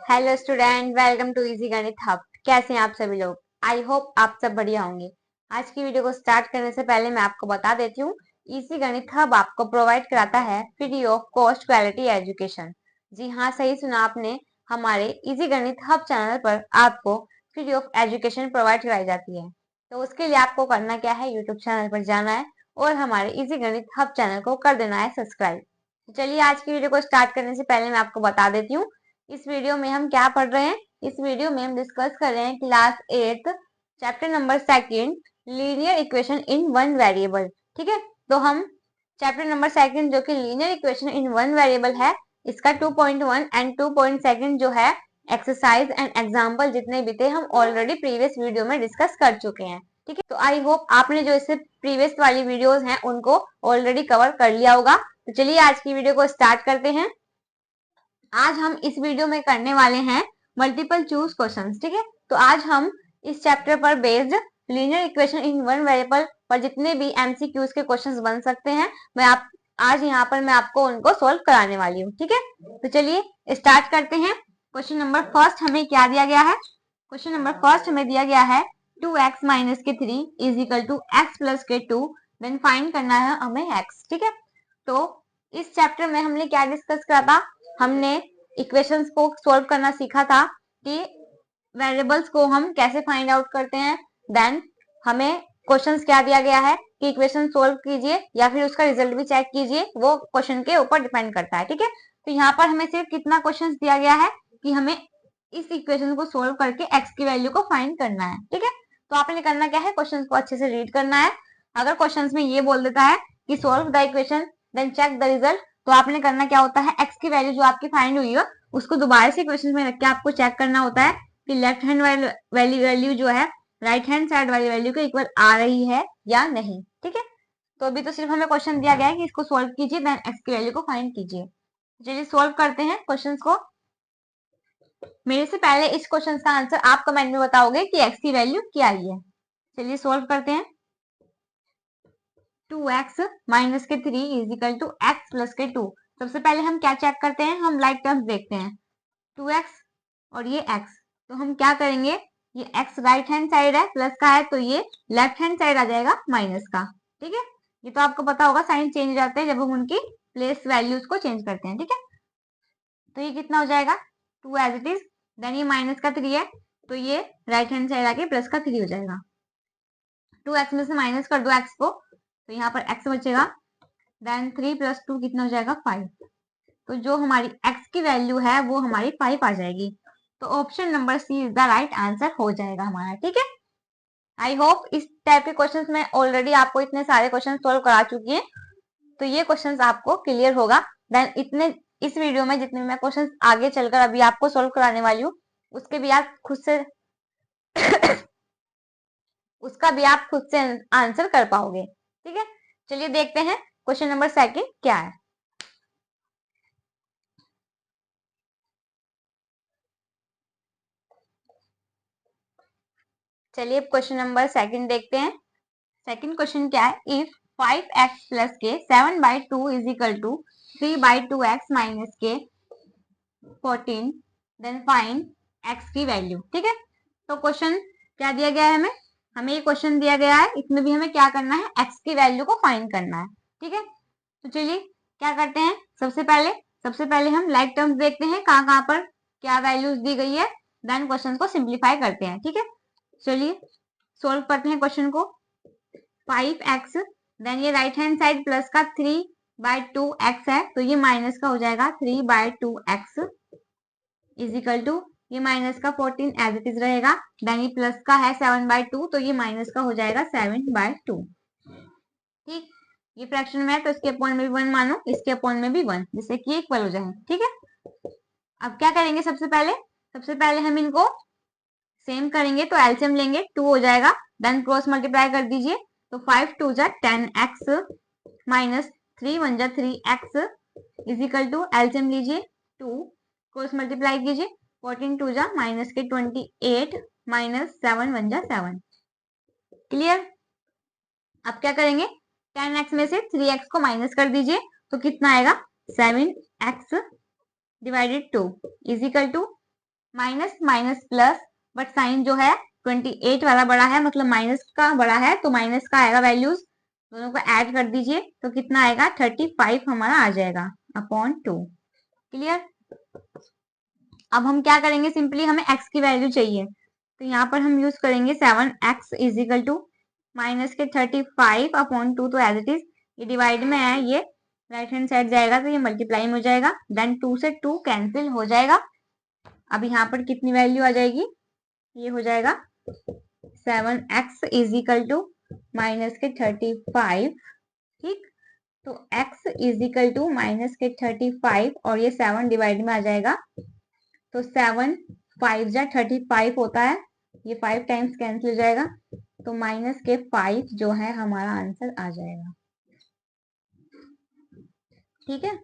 Hello student, welcome to easy Ganit hub. कैसे हैं आप सभी लोग? आई होप आप सब बढ़िया होंगे। आज की वीडियो को स्टार्ट करने से पहले मैं आपको बता देती हूँ, इजी गणित हब आपको प्रोवाइड कराता है free of cost quality education. जी हाँ, सही सुना आपने। हमारे इजी गणित हब चैनल पर आपको फ्री ऑफ एजुकेशन प्रोवाइड कराई जाती है। तो उसके लिए आपको करना क्या है, यूट्यूब चैनल पर जाना है और हमारे इजी गणित हब चैनल को कर देना है सब्सक्राइब। चलिए आज की वीडियो को स्टार्ट करने से पहले मैं आपको बता देती हूँ इस वीडियो में हम क्या पढ़ रहे हैं। इस वीडियो में हम डिस्कस कर रहे हैं class 8 chapter number 2 linear equation in one variable. ठीक है, तो हम चैप्टर नंबर 2 जो कि linear equation in one variable है, इसका 2.1 एंड 2.2 जो है एक्सरसाइज एंड एग्जाम्पल जितने भी थे हम ऑलरेडी प्रीवियस वीडियो में डिस्कस कर चुके हैं। ठीक है, तो आई होप आपने जो इससे प्रीवियस वाली वीडियोस हैं उनको ऑलरेडी कवर कर लिया होगा। तो चलिए आज की वीडियो को स्टार्ट करते हैं। आज हम इस वीडियो में करने वाले हैं मल्टीपल चूज क्वेश्चंस। ठीक है, तो आज हम इस चैप्टर पर based linear equation in one variable पर जितने भी एमसीक्यूज के क्वेश्चंस बन सकते हैं आज यहाँ पर मैं आपको उनको सोल्व कराने वाली हूँ। ठीक है, तो चलिए स्टार्ट करते हैं। क्वेश्चन नंबर फर्स्ट हमें क्या दिया गया है? क्वेश्चन नंबर फर्स्ट हमें दिया गया है 2x माइनस के 3 is equal to x plus के 2, देन फाइंड करना है हमें x। ठीक है, तो इस चैप्टर में हमने क्या डिस्कस करा था? हमने इक्वेशंस को सॉल्व करना सीखा था कि वेरिएबल्स को हम कैसे फाइंड आउट करते हैं। देन हमें क्वेश्चंस क्या दिया गया है कि इक्वेशन सोल्व कीजिए या फिर उसका रिजल्ट भी चेक कीजिए, वो क्वेश्चन के ऊपर डिपेंड करता है। ठीक है, तो यहाँ पर हमें सिर्फ कितना क्वेश्चंस दिया गया है कि हमें इस इक्वेशन को सोल्व करके एक्स की वैल्यू को फाइंड करना है। ठीक है, तो आपने करना क्या है, क्वेश्चंस को अच्छे से रीड करना है। अगर क्वेश्चंस में ये बोल देता है कि solve the equation then check the result, तो आपने करना क्या होता है, एक्स की वैल्यू जो आपकी फाइंड हुई है उसको दोबारा से क्वेश्चन में रख के आपको चेक करना होता है कि लेफ्ट हैंड वाली वैल्यू जो है राइट हैंड साइड वाली वैल्यू के इक्वल आ रही है या नहीं। ठीक है, तो अभी तो सिर्फ हमें क्वेश्चन दिया गया है कि इसको सोल्व कीजिए देन एक्स की वैल्यू को फाइंड कीजिए। चलिए सोल्व करते हैं क्वेश्चन को। मेरे से पहले इस क्वेश्चन का आंसर आप कमेंट में बताओगे कि एक्स की वैल्यू क्या आई है। चलिए सोल्व करते हैं। 2x माइनस के 3 is equal to x plus के 2। सबसे पहले हम क्या चेक करते हैं, हम लाइक टर्म्स देखते हैं। 2x और ये x, तो हम क्या करेंगे, ये x राइट हैंड साइड है प्लस का है, तो ये लेफ्ट हैंड साइड आ जाएगा माइनस का। ठीक है, ये तो आपको पता होगा साइन चेंज हो जाते हैं जब हम उनकी प्लेस वैल्यूज को चेंज करते हैं। ठीक है, तो ये कितना हो जाएगा 2 एज इट इज, देन ये माइनस का 3 है तो ये राइट हैंड साइड आके प्लस का 3 हो जाएगा। 2x में से माइनस कर दो x को, तो यहाँ पर x बचेगा, देन 3 प्लस 2 कितना हो जाएगा 5। तो जो हमारी x की वैल्यू है वो हमारी 5 आ जाएगी। तो option number C is the right answer हो जाएगा हमारा। ठीक है, आई होप इस टाइप के क्वेश्चंस में ऑलरेडी आपको इतने सारे क्वेश्चन सोल्व करा चुकी है, तो ये क्वेश्चंस आपको क्लियर होगा। देन इतने इस वीडियो में जितने मैं क्वेश्चंस आगे चलकर अभी आपको सोल्व कराने वाली हूँ उसके भी आप खुद से उसका भी आप खुद से आंसर कर पाओगे। ठीक है, चलिए देखते हैं क्वेश्चन नंबर 2 क्या है। चलिए क्वेश्चन नंबर 2 देखते हैं। सेकंड क्वेश्चन क्या है, इफ 5x प्लस के 7/2 is equal to 3/2x minus के 14, देन फाइंड x की वैल्यू। ठीक है, तो क्वेश्चन क्या दिया गया है, हमें ये क्वेश्चन दिया गया है, इसमें भी हमें क्या करना है, x की वैल्यू को फाइंड करना है। ठीक है, तो चलिए क्या करते हैं, सबसे पहले हम लाइक टर्म्स देखते हैं कहाँ कहाँ पर क्या वैल्यूज दी गई है, देन क्वेश्चन को सिंप्लीफाई करते हैं। ठीक है, चलिए सोल्व करते हैं क्वेश्चन को। 5x, देन ये राइट हैंड साइड प्लस का 3/2x है तो ये माइनस का हो जाएगा 3/2x इज इक्वल टू ये माइनस का 14 एज इट इज रहेगा, देन ये प्लस का है 7/2 तो ये माइनस का हो जाएगा 7/2। ठीक, ये फ्रैक्शन में है तो इसके अपॉन में भी 1 मानो, इसके अपॉन में भी 1, जिससे कि इक्वल हो जाए। ठीक है, अब क्या करेंगे, सबसे पहले हम इनको सेम करेंगे तो एलसीएम लेंगे, 2 हो जाएगा, देन क्रॉस मल्टीप्लाई कर दीजिए तो 5 2 जा 10x माइनस 3 1 जा 3x is equal to LCM लीजिए 2, क्रॉस मल्टीप्लाई कीजिए 14 2 जा माइनस के 28 माइनस 7 1 जा 7। क्लियर, अब क्या करेंगे, 10x में से 3x को माइनस कर दीजिए तो कितना आएगा 7x divided 2 is equal to minus minus plus, but sign जो है 28 वाला बड़ा है, मतलब माइनस का बड़ा है, तो माइनस का आएगा वैल्यूज, दोनों को ऐड कर दीजिए तो कितना आएगा 35 हमारा आ जाएगा अपॉन 2। क्लियर। अब हम क्या करेंगे, सिंपली हमें x की वैल्यू चाहिए, तो यहाँ पर हम यूज करेंगे 7x is equal to minus के 35 अपॉन 2, तो एज इट इज, ये डिवाइड में है, ये राइट हैंड साइड जाएगा तो ये मल्टीप्लाई में हो जाएगा, देन 2 से 2 कैंसिल हो जाएगा। अब यहाँ पर कितनी वैल्यू आ जाएगी, ये हो जाएगा 7x is equal to minus के 35। ठीक, तो x is equal to minus के 35 और ये 7 डिवाइड में आ जाएगा, तो 7 5 जा 35 होता है, ये 5 टाइम्स कैंसिल हो जाएगा, तो माइनस के 5 जो है हमारा आंसर आ जाएगा। ठीक है,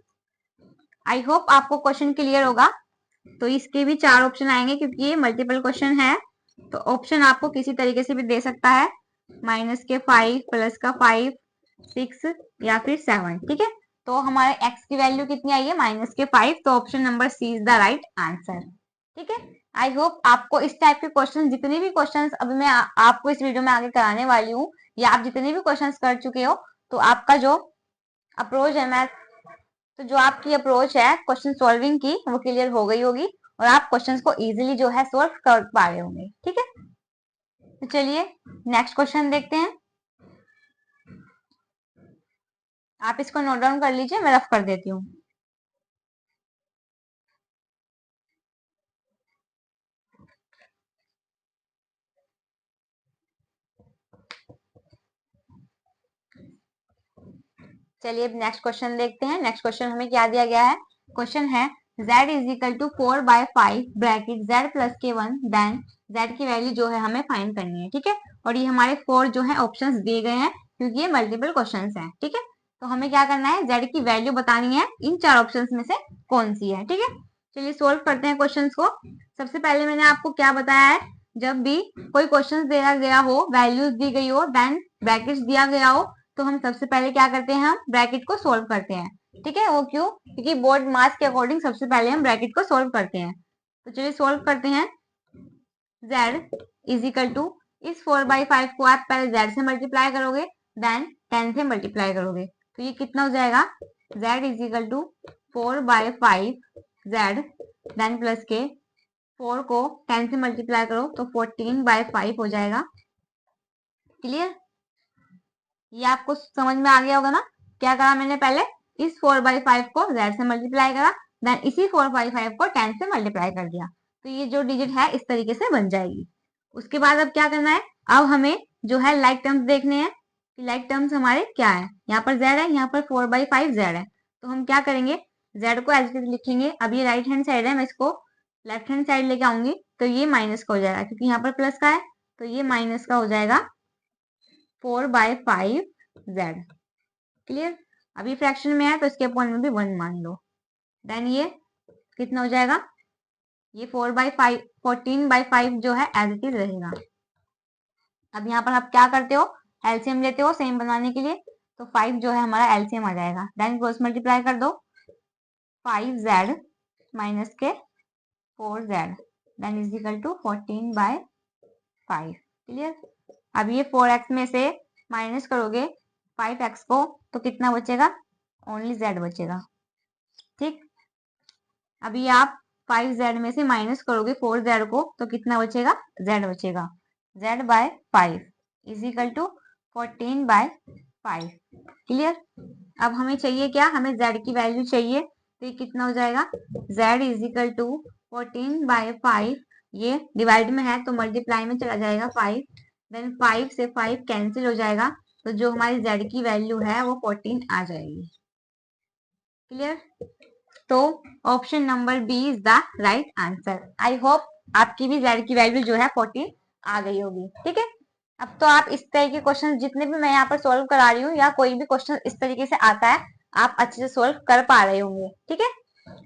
आई होप आपको क्वेश्चन क्लियर होगा। तो इसके भी 4 ऑप्शन आएंगे क्योंकि ये मल्टीपल क्वेश्चन है, तो ऑप्शन आपको किसी तरीके से भी दे सकता है, माइनस के 5, प्लस का 5, 6 या फिर 7। ठीक है, तो हमारे x की वैल्यू कितनी आई है, माइनस के 5, तो option number C is the right answer. ठीक है, आई होप आपको इस टाइप के क्वेश्चन, जितने भी क्वेश्चन अभी मैं आपको इस वीडियो में आगे कराने वाली हूँ, या आप जितने भी क्वेश्चन कर चुके हो, तो आपका जो अप्रोच है मैथ, तो जो आपकी अप्रोच है क्वेश्चन सॉल्विंग की, वो क्लियर हो गई होगी और आप क्वेश्चंस को इजीली जो है सॉल्व कर पा रहे होंगे। ठीक है, तो चलिए नेक्स्ट क्वेश्चन देखते हैं। आप इसको नोट डाउन कर लीजिए, मैं रफ कर देती हूँ। चलिए अब नेक्स्ट क्वेश्चन देखते हैं। नेक्स्ट क्वेश्चन हमें क्या दिया गया है, क्वेश्चन है z is equal to 4/5 bracket z plus के 1, देन z की वैल्यू जो है हमें फाइंड करनी है। ठीक है, और ये हमारे 4 जो है ऑप्शंस दिए गए हैं क्योंकि ये मल्टीपल क्वेश्चंस हैं। ठीक है, तो हमें क्या करना है, z की वैल्यू बतानी है, इन 4 ऑप्शंस में से कौन सी है। ठीक है, चलिए सोल्व करते हैं क्वेश्चंस को। सबसे पहले मैंने आपको क्या बताया है, जब भी कोई क्वेश्चन दिया गया हो, वैल्यूज दी गई हो, देन ब्रैकेट्स दिया गया हो, तो हम सबसे पहले क्या करते हैं, हम ब्रैकेट को सोल्व करते हैं। ठीक है, वो क्यों, क्योंकि बोर्ड मार्क्स के अकॉर्डिंग सबसे पहले हम ब्रैकेट को सोल्व करते हैं। तो चलिए सोल्व करते हैं। z इज इक्वल टू, इस 4/5 को आप पहले z से मल्टीप्लाई करोगे, देन 10 से मल्टीप्लाई करोगे, तो ये कितना हो जाएगा, z is equal to 4/5 z, then plus के 4 को 10 से मल्टीप्लाई करो तो 14/5 हो जाएगा। क्लियर, ये आपको समझ में आ गया होगा ना। क्या करा मैंने, पहले इस 4/5 को z से मल्टीप्लाई करा, देन इसी 4/5 को 10 से मल्टीप्लाई कर दिया, तो ये जो डिजिट है इस तरीके से बन जाएगी। उसके बाद अब क्या करना है, अब हमें जो है लाइक टर्म्स देखने हैं कि लाइक टर्म्स हमारे क्या है। यहाँ पर z है, यहाँ पर 4/5 z है, तो हम क्या करेंगे, z को एज इट इज लिखेंगे। अब ये राइट हैंड साइड है, मैं इसको लेफ्ट हैंड साइड लेके आऊंगी, तो ये माइनस का हो जाएगा क्योंकि यहाँ पर प्लस का है, तो ये माइनस का हो जाएगा 4/5z। क्लियर, अभी फ्रैक्शन में है तो इसके अपॉन में भी 1 मान लो, देन ये कितना हो जाएगा, ये 4/5, 14/5 जो है एज इट इज रहेगा। अब यहाँ पर आप क्या करते हो, एलसीएम लेते हो सेम बनाने के लिए, तो 5 जो है हमारा एलसीएम आ जाएगा, देन क्रॉस मल्टीप्लाई कर दो, 5z माइनस के 4z, then is equal to 14/5। Clear, अब ये 4x में से माइनस करोगे 5x को, तो कितना बचेगा, ओनली z बचेगा। ठीक, अभी आप 5z में से माइनस करोगे 4z को, तो कितना बचेगा, z बचेगा, z/5 is equal to 14/5। Clear, अब हमें चाहिए क्या, हमें z की वैल्यू चाहिए, तो ये कितना हो जाएगा, z इज इक्वल टू 14/5, ये डिवाइड में है तो मल्टीप्लाई में चला जाएगा 5, देन 5 से 5 कैंसिल हो जाएगा, तो जो हमारी z की वैल्यू है वो 14 आ जाएगी। क्लियर, तो option number B is the right answer. I hope आपकी भी z की वैल्यू जो है 14 आ गई होगी। ठीक है, अब तो आप इस तरह के क्वेश्चन जितने भी मैं यहाँ पर सोल्व करा रही हूँ, या कोई भी क्वेश्चन इस तरीके से आता है, आप अच्छे से सोल्व कर पा रहे होंगे। ठीक है,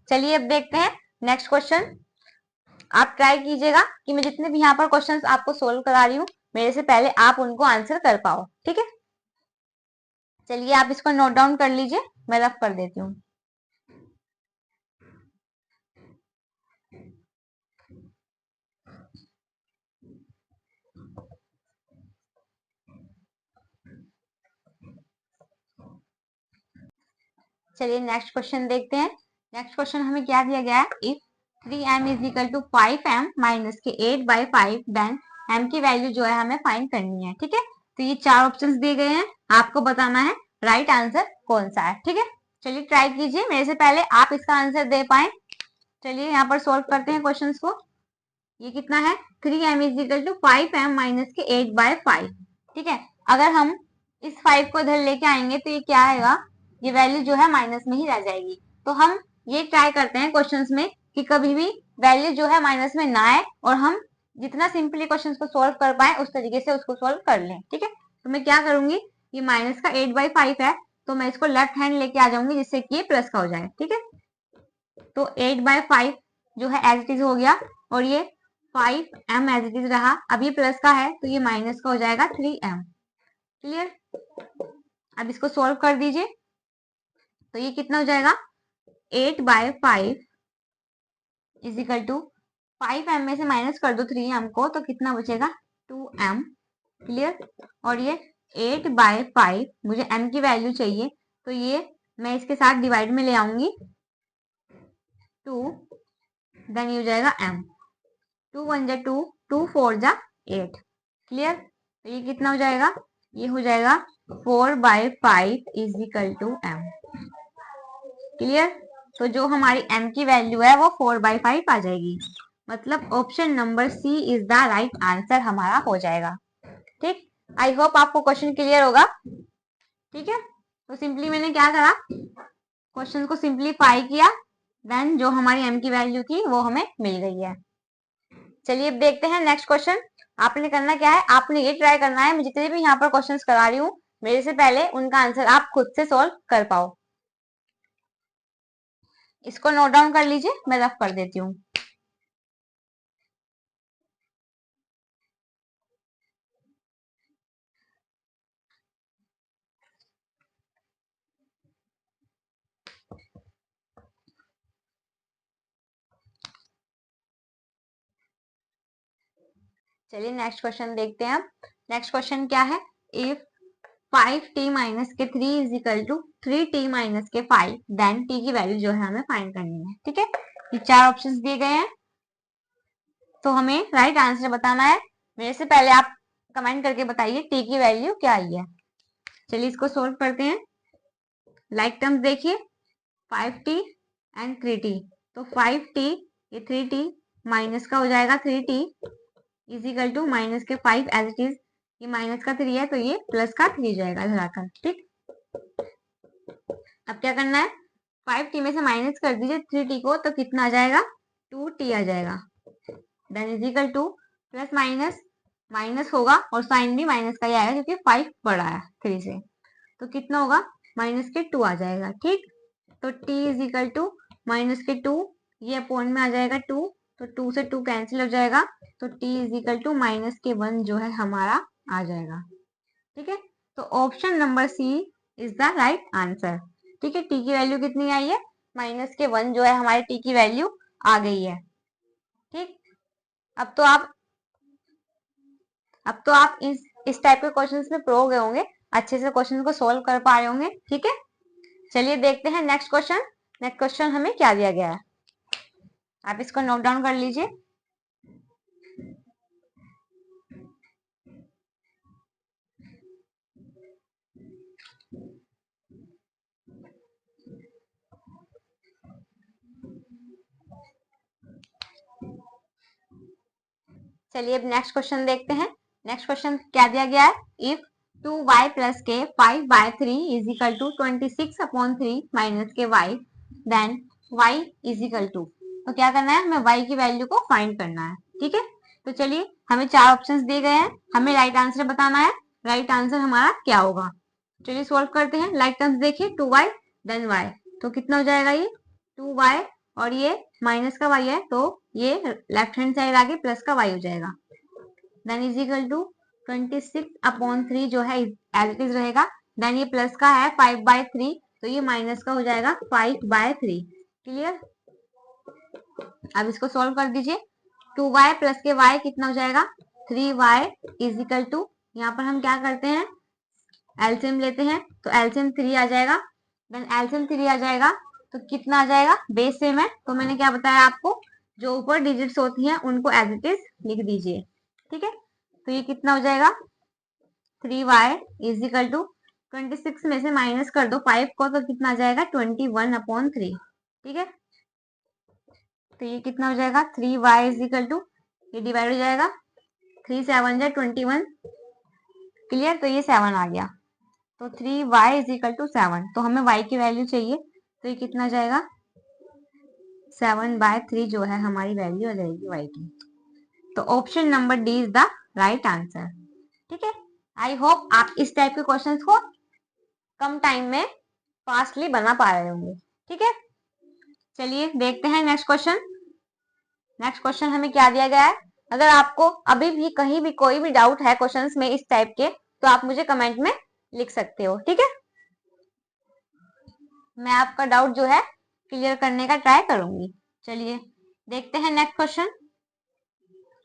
चलिए अब देखते हैं नेक्स्ट क्वेश्चन। आप ट्राई कीजिएगा कि मैं जितने भी यहाँ पर क्वेश्चन आपको सोल्व करा रही हूँ, मेरे से पहले आप उनको आंसर कर पाओ। ठीक है, चलिए आप इसको नोट डाउन कर लीजिए, मैं रफ कर देती हूँ। चलिए नेक्स्ट क्वेश्चन देखते हैं। नेक्स्ट क्वेश्चन हमें क्या दिया गया है, if 3m is equal to 5m minus के 8/5 देन m की वैल्यू जो है हमें फाइंड करनी है। ठीक है, तो ये 4 ऑप्शंस दिए गए हैं, आपको बताना है राइट आंसर कौन सा है। ठीक है, चलिए ट्राई कीजिए मेरे से पहले आप इसका आंसर दे पाए। चलिए यहाँ पर सोल्व करते हैं क्वेश्चंस को। ये कितना है, 3m is equal to 5m minus के 8/5। ठीक है, अगर हम इस 5 को इधर लेके आएंगे तो ये क्या आएगा, ये वैल्यू जो है माइनस में ही रह जाएगी। तो हम ये ट्राई करते हैं क्वेश्चंस में कि कभी भी वैल्यू जो है माइनस में ना आए और हम जितना सिंपली क्वेश्चंस को सोल्व कर पाए उस तरीके से उसको सोल्व कर लें। ठीक है, तो मैं क्या करूंगी, ये माइनस का 8/5 है तो मैं इसको लेफ्ट हैंड लेके आ जाऊंगी जिससे कि ये प्लस का हो जाए। ठीक है, तो 8/5 जो है एज इट इज हो गया और ये 5m एज इट इज रहा। अब ये प्लस का है तो ये माइनस का हो जाएगा 3m। क्लियर, अब इसको सोल्व कर दीजिए तो ये कितना हो जाएगा, 8/5 इज इक्वल टू 5m में से माइनस कर दो 3m को तो कितना बचेगा, 2m। क्लियर, और ये 8/5 मुझे m की वैल्यू चाहिए तो ये मैं इसके साथ डिवाइड में ले आऊंगी 2, देन ये हो जाएगा m। 2 1 जा 2, 2 4 जा 8। क्लियर, तो ये कितना हो जाएगा, ये हो जाएगा 4/5 is equal to m। Clear, तो जो हमारी m की वैल्यू है वो 4/5 आ जाएगी, मतलब option number C is the right answer हमारा हो जाएगा। ठीक, आई होप आपको क्वेश्चन क्लियर होगा। ठीक है, तो सिंपली मैंने क्या करा, क्वेश्चन को सिंप्लीफाई किया, देन जो हमारी m की वैल्यू थी वो हमें मिल गई है। चलिए अब देखते हैं नेक्स्ट क्वेश्चन। आपने करना क्या है, आपने ये ट्राई करना है मैं जितने भी यहाँ पर क्वेश्चंस करा रही हूँ मेरे से पहले उनका आंसर आप खुद से सॉल्व कर पाओ। इसको नोट डाउन कर लीजिए, मैं रफ कर देती हूँ। चलिए नेक्स्ट क्वेश्चन देखते हैं। अब नेक्स्ट क्वेश्चन क्या है, इफ 5t माइनस के 3 is equal to 3t minus के 5 देन t की वैल्यू जो है हमें फाइंड करनी है। ठीक है, ये 4 ऑप्शंस दिए गए हैं तो हमें राइट आंसर बताना है। मेरे से पहले आप कमेंट करके बताइए t की वैल्यू क्या आई है। चलिए इसको सोल्व करते हैं। लाइक टर्म्स देखिए, 5t एंड 3t, तो 5t ये 3t माइनस का हो जाएगा 3t is equal to minus के 5 एज इट इज, ये माइनस का 3 है तो ये प्लस का 3 जाएगा इधर आकर। ठीक, अब क्या करना है, 5t में से माइनस कर दीजिए 3t को तो कितना आ जाएगा, 2t आ जाएगा। Then is equal to plus minus minus होगा और साइन भी माइनस का ही आएगा क्योंकि 5 बड़ा है 3 से, तो कितना होगा, माइनस के 2 आ जाएगा। ठीक, तो t is equal to minus के 2, ये अपॉन में आ जाएगा 2, तो 2 से 2 कैंसिल हो जाएगा तो t is equal to minus के 1 जो है हमारा आ जाएगा। ठीक है, तो option number C is the right answer. ठीक है, t की वैल्यू कितनी आई है, माइनस के 1 जो है हमारे t की वैल्यू आ गई है। ठीक, अब तो आप इस टाइप के क्वेश्चंस में प्रो हो गए होंगे, अच्छे से क्वेश्चन को सोल्व कर पा रहे होंगे। ठीक है, चलिए देखते हैं नेक्स्ट क्वेश्चन। नेक्स्ट क्वेश्चन हमें क्या दिया गया है, आप इसको नोट डाउन कर लीजिए। चलिए अब नेक्स्ट क्वेश्चन देखते हैं। नेक्स्ट क्वेश्चन क्या दिया गया है, इफ 2y प्लस के 5/3 इज इक्वल टू 26/3 माइनस के y then y is equal to, तो क्या करना है, हमें y की वैल्यू को फाइंड करना है। ठीक है, तो चलिए हमें 4 ऑप्शंस दिए गए हैं, हमें राइट आंसर बताना है। राइट आंसर हमारा क्या होगा, चलिए सॉल्व करते हैं। लाइक टर्म्स देखिए, 2y देन y, तो कितना हो जाएगा, ये 2y और ये माइनस का y है तो ये लेफ्ट हैंड साइड आगे प्लस का y हो जाएगा। देन इज इक्वल टू 26/3 जो है एज इट इज रहेगा। देन ये प्लस का है 5/3 तो ये माइनस का हो जाएगा 5/3। क्लियर, अब इसको सॉल्व कर दीजिए। 2y प्लस के y कितना हो जाएगा, 3y इज इक्वल टू, यहाँ पर हम क्या करते हैं, एलसीएम लेते हैं तो एलसीएम 3 आ जाएगा। देन एलसीएम 3 आ जाएगा, तो कितना आ जाएगा, बेस सेम है तो मैंने क्या बताया आपको, जो ऊपर डिजिट्स होती हैं उनको एज इट इज लिख दीजिए। ठीक है, तो ये कितना हो जाएगा, 3y इज इक्वल टू 26 में से माइनस कर दो 5 को, तो कितना आ जाएगा 21/3। ठीक है, तो ये कितना हो जाएगा, 3y इज इक्वल टू, ये डिवाइड हो जाएगा, 3 7 जा 21, क्लियर, तो ये 7 आ गया, तो 3y इज इक्वल टू 7। तो हमें y की वैल्यू चाहिए, तो ये कितना जाएगा, 7/3 जो है हमारी वैल्यू आ जाएगी y की। तो option number D is the right answer. ठीक है, आई होप आप इस टाइप के क्वेश्चंस को कम टाइम में फास्टली बना पा रहे होंगे। ठीक है, चलिए देखते हैं नेक्स्ट क्वेश्चन। नेक्स्ट क्वेश्चन हमें क्या दिया गया है। अगर आपको अभी भी कहीं भी कोई भी डाउट है क्वेश्चंस में इस टाइप के, तो आप मुझे कमेंट में लिख सकते हो। ठीक है, मैं आपका डाउट जो है क्लियर करने का ट्राई करूंगी। चलिए देखते हैं नेक्स्ट क्वेश्चन।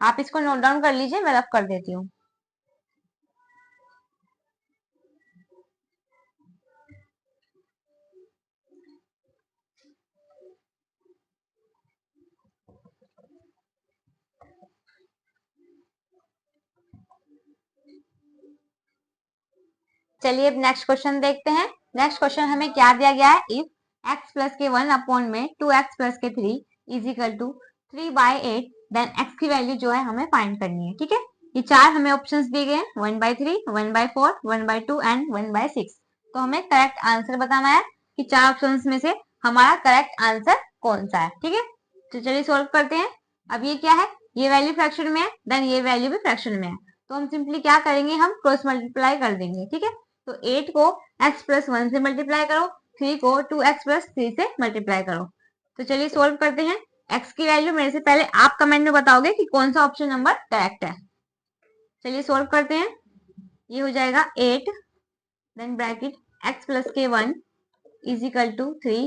आप इसको नोट डाउन कर लीजिए, मैं रफ कर देती हूँ। चलिए अब नेक्स्ट क्वेश्चन देखते हैं। नेक्स्ट क्वेश्चन हमें क्या दिया गया है, इफ x प्लस के 1 अपॉन में 2x प्लस के 3 is equal to 3/8, then x की वैल्यू जो है हमें फाइंड करनी है। ठीक है, ये चार हमें ऑप्शंस दिए गए हैं, 1/3, 1/4, 1/2 एंड 1/6। तो हमें करेक्ट आंसर बताना है कि चार ऑप्शंस में से हमारा करेक्ट आंसर कौन सा है। ठीक है, तो चलिए सोल्व करते हैं। अब ये क्या है, ये वैल्यू फ्रैक्शन में है, देन ये वैल्यू भी फ्रैक्शन में है, तो हम सिंपली क्या करेंगे, हम क्रॉस मल्टीप्लाई कर देंगे। ठीक है, तो 8 को x प्लस 1 से मल्टीप्लाई करो, 3 को 2x प्लस 3 से मल्टीप्लाई करो। तो चलिए सोल्व करते हैं। x की वैल्यू मेरे से पहले आप कमेंट में बताओगे कि कौन सा ऑप्शन नंबर करेक्ट है। चलिए सोल्व करते हैं। ये हो जाएगा 8, देन ब्रैकेट x प्लस के 1 is equal to 3,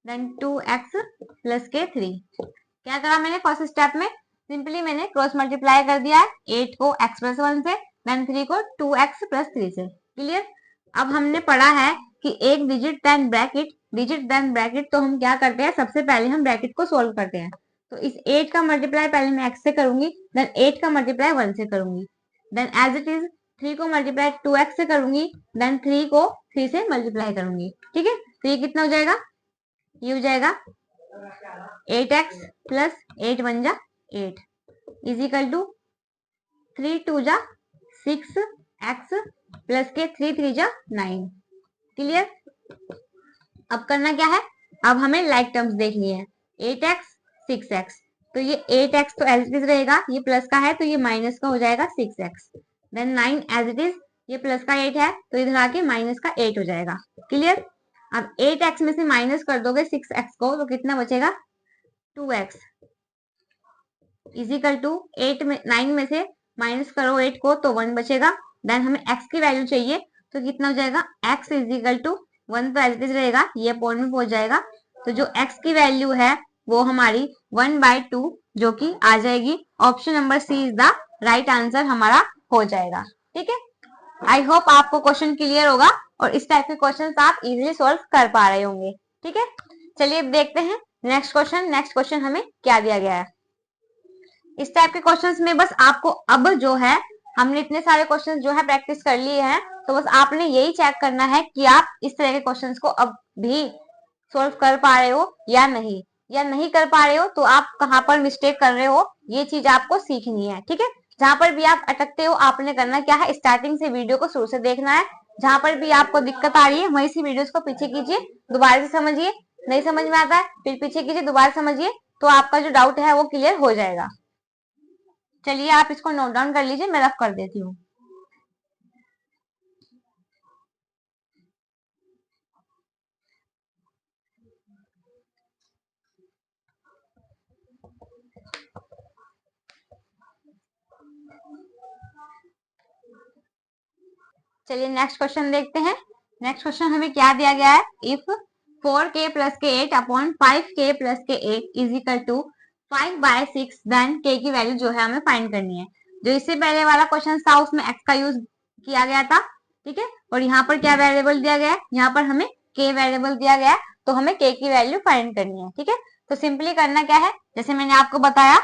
then 2x plus के 3। क्या करा मैंने फर्स्ट स्टेप में, सिंपली मैंने क्रॉस मल्टीप्लाई कर दिया है 8 को x प्लस 1 से, देन 3 को 2x प्लस 3 से। क्लियर, अब हमने पढ़ा है कि एक digit then bracket, digit then bracket, तो हम क्या करते हैं, सबसे पहले हम ब्रैकेट को सोल्व करते हैं। तो इस 8 का मल्टीप्लाई पहले मैं x से करूंगी, देन 8 का मल्टीप्लाई 1 से करूंगी, देन एज इट इज 3 को मल्टीप्लाई 2x से करूंगी, देन 3 को 3 से मल्टीप्लाई करूंगी। ठीक है, तो ये कितना हो जाएगा, ये हो जाएगा 8x प्लस 8 1 जा 8 इज इक्वल टू 3 2 जा 6x प्लस के 3 3 जा 9। क्लियर, अब करना क्या है, अब हमें लाइक टर्म्स देखनी है, 8x 6x, तो ये 8x तो एज इट इज रहेगा, ये प्लस का है तो ये माइनस का हो जाएगा 6x, then 9 as it is, ये प्लस का 8 है तो इधर आके माइनस का 8 हो जाएगा। क्लियर, अब 8x में से माइनस कर दोगे 6x को, तो कितना बचेगा 2x इज इक्वल टू 9 में से माइनस करो 8 को तो 1 बचेगा, देन हमें x की वैल्यू चाहिए, तो कितना हो जाएगा, x इज इक्वल टू 1 तो एज इट इज रहेगा, ये पॉइंट में पहुंच जाएगा, तो जो x की वैल्यू है वो हमारी 1/2 जो कि आ जाएगी, option number C is the right answer हमारा हो जाएगा। ठीक है, आई होप आपको क्वेश्चन क्लियर होगा और इस टाइप के क्वेश्चन आप इजिली सोल्व कर पा रहे होंगे। ठीक है, चलिए अब देखते हैं नेक्स्ट क्वेश्चन। नेक्स्ट क्वेश्चन हमें क्या दिया गया है। इस टाइप के क्वेश्चंस में बस आपको अब जो है, हमने इतने सारे क्वेश्चंस जो है प्रैक्टिस कर लिए हैं, तो बस आपने यही चेक करना है कि आप इस तरह के क्वेश्चंस को अब भी सोल्व कर पा रहे हो या नहीं, या नहीं कर पा रहे हो तो आप कहाँ पर मिस्टेक कर रहे हो, ये चीज आपको सीखनी है। ठीक है, जहां पर भी आप अटकते हो आपने करना क्या है, स्टार्टिंग से वीडियो को शुरू से देखना है, जहां पर भी आपको दिक्कत आ रही है वहीं से वीडियोस को पीछे कीजिए, दोबारा से समझिए, नहीं समझ में आता है फिर पीछे कीजिए, दोबारा समझिए, तो आपका जो डाउट है वो क्लियर हो जाएगा। चलिए आप इसको नोट डाउन कर लीजिए, मैं रफ कर देती हूँ। चलिए नेक्स्ट क्वेश्चन देखते हैं। नेक्स्ट क्वेश्चन हमें क्या दिया गया है, इफ 4k प्लस के 8 अपॉन 5k प्लस के 8 is equal to 5/6, then k की वैल्यू जो है हमें फाइंड करनी है। जो इससे पहले वाला क्वेश्चन था उसमें x का यूज किया गया था। ठीक है, और यहाँ पर क्या वेरिएबल दिया गया है, यहाँ पर हमें k वेरिएबल दिया गया है, तो हमें k की वैल्यू फाइंड करनी है। ठीक है, तो सिंपली करना क्या है, जैसे मैंने आपको बताया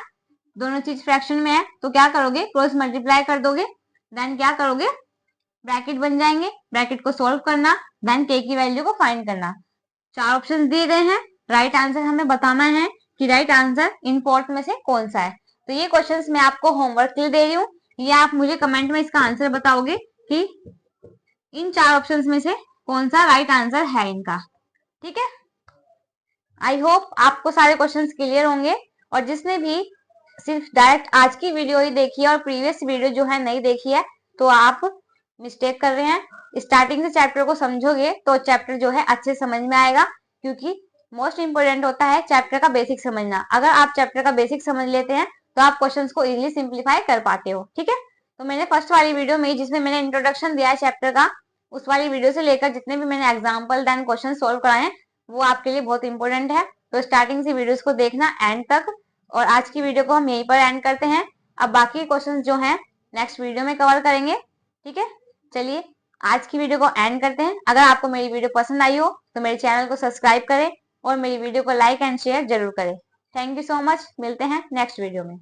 दोनों चीज फ्रैक्शन में है, तो क्या करोगे, क्रॉस मल्टीप्लाई कर दोगे, देन क्या करोगे, ब्रैकेट बन जाएंगे, ब्रैकेट को सोल्व करना, देन k की वैल्यू को फाइंड करना। 4 ऑप्शन दिए गए हैं, राइट आंसर हमें बताना है कि राइट आंसर इन फोर्थ में से कौन सा है। तो ये क्वेश्चंस मैं आपको होमवर्क के लिए दे रही हूँ, ये आप मुझे कमेंट में इसका आंसर बताओगे कि इन 4 ऑप्शंस में से कौन सा राइट आंसर है इनका। ठीक है, आई होप आपको सारे क्वेश्चंस क्लियर होंगे, और जिसने भी सिर्फ डायरेक्ट आज की वीडियो ही देखी है और प्रीवियस वीडियो जो है नहीं देखी है, तो आप मिस्टेक कर रहे हैं। स्टार्टिंग से चैप्टर को समझोगे तो चैप्टर जो है अच्छे समझ में आएगा, क्योंकि मोस्ट इंपोर्टेंट होता है चैप्टर का बेसिक समझना। अगर आप चैप्टर का बेसिक समझ लेते हैं तो आप क्वेश्चंस को इजीली सिंप्लीफाई कर पाते हो। ठीक है, तो मैंने फर्स्ट वाली वीडियो में जिसमें मैंने इंट्रोडक्शन दिया है चैप्टर का, उस वाली वीडियो से लेकर जितने भी मैंने एग्जाम्पल देन क्वेश्चन सोल्व कराए हैं, वो आपके लिए बहुत इंपॉर्टेंट है। तो स्टार्टिंग से वीडियोस को देखना एंड तक, और आज की वीडियो को हम यहीं पर एंड करते हैं। अब बाकी क्वेश्चंस जो हैं नेक्स्ट वीडियो में कवर करेंगे। ठीक है, चलिए आज की वीडियो को एंड करते हैं। अगर आपको मेरी वीडियो पसंद आई हो तो मेरे चैनल को सब्सक्राइब करें और मेरी वीडियो को लाइक एंड शेयर जरूर करें। थैंक यू सो मच, मिलते हैं नेक्स्ट वीडियो में।